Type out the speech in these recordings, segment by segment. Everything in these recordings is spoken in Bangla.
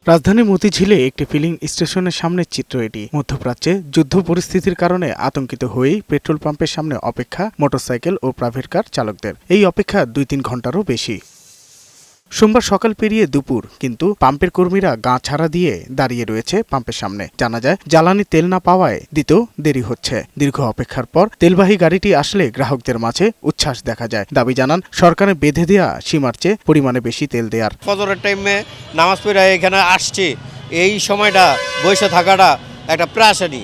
রাজধানী মতিঝিলে একটি ফিলিং স্টেশনের সামনের চিত্র এটি। মধ্যপ্রাচ্যে যুদ্ধ পরিস্থিতির কারণে আতঙ্কিত হয়েই পেট্রোল পাম্পের সামনে অপেক্ষা মোটরসাইকেল ও প্রাইভেট কার চালকদের। এই অপেক্ষা 2-3 ঘন্টারও বেশি। সোমবার সকাল পেরিয়ে দুপুর, কিন্তু পাম্পের কর্মীরা গা ছাড়া দিয়ে দাঁড়িয়ে রয়েছে পাম্পের সামনে। জানা যায়, জ্বালানি তেল না পাওয়ায় দিতেও দেরি হচ্ছে। দীর্ঘ অপেক্ষার পর তেলবাহী গাড়িটি আসলে গ্রাহকদের মাঝে উচ্ছ্বাস দেখা যায়। দাবি জানান, সরকারের বেঁধে দেওয়া সীমার চেয়ে পরিমাণে বেশি তেল দেওয়ার। ফজরের টাইমে নামাজ পড়ে এখানে আসছি, এই সময়টা বসে থাকাটা একটা প্রাসানি,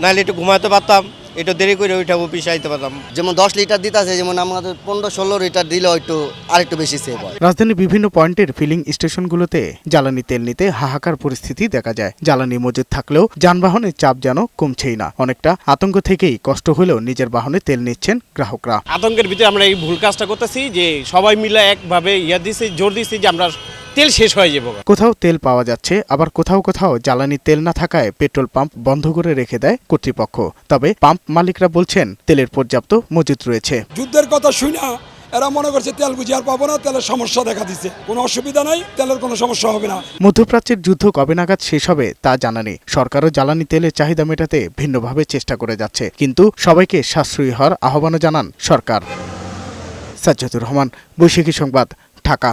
নাহলে একটু ঘুমাতে পারতাম, একটু দেরি করে ওইটা অফিস আইতে পারতাম। যেমন 10 লিটার দিতে আছে, যেমন আমাদের 15-16 লিটার দিলে একটু আরেকটু বেশি সেভ হয়। রাজধানীর বিভিন্ন পয়েন্টের ফিলিং স্টেশনগুলোতে জ্বালানি তেল নিতে হাহাকার পরিস্থিতি দেখা যায়। জ্বালানি মজুদ থাকলেও যানবাহনের চাপ যেন কমছেই না। অনেকটা আতঙ্ক থেকেই কষ্ট হলেও নিজের বাহনে তেল নিচ্ছেন গ্রাহকরা। আতঙ্কের ভিতরে আমরা এই ভুল কাজটা করতেছি যে সবাই মিলে একভাবে জোর দিচ্ছি যে আমরা তেল শেষ হয়ে যাবো। কোথাও তেল পাওয়া যাচ্ছে, আবার কোথাও কোথাও জ্বালানি তেল না থাকায় পেট্রোল পাম্প বন্ধ করে রেখে দেয় কর্তৃপক্ষ। তবে পাম্প মালিকরা বলছেন, তেলের পর্যাপ্ত মজুত রয়েছে। যুদ্ধের কথা শুনে এরা মনে করছে তেল বুঝি আর পাবো না, তেলের সমস্যা দেখা দিচ্ছে। কোনো অসুবিধা নাই, তেলের কোনো সমস্যা হবে না। মধ্যপ্রাচ্যের যুদ্ধ কবে নাগাদ শেষ হবে তা জানা নেই। সরকারও জ্বালানি তেলের চাহিদা মেটাতে ভিন্নভাবে চেষ্টা করে যাচ্ছে, কিন্তু সবাইকে সাশ্রয়ী হওয়ার আহ্বানও জানান সরকার। সাজ্জাদুর রহমান, বৈশাখী সংবাদ, ঢাকা।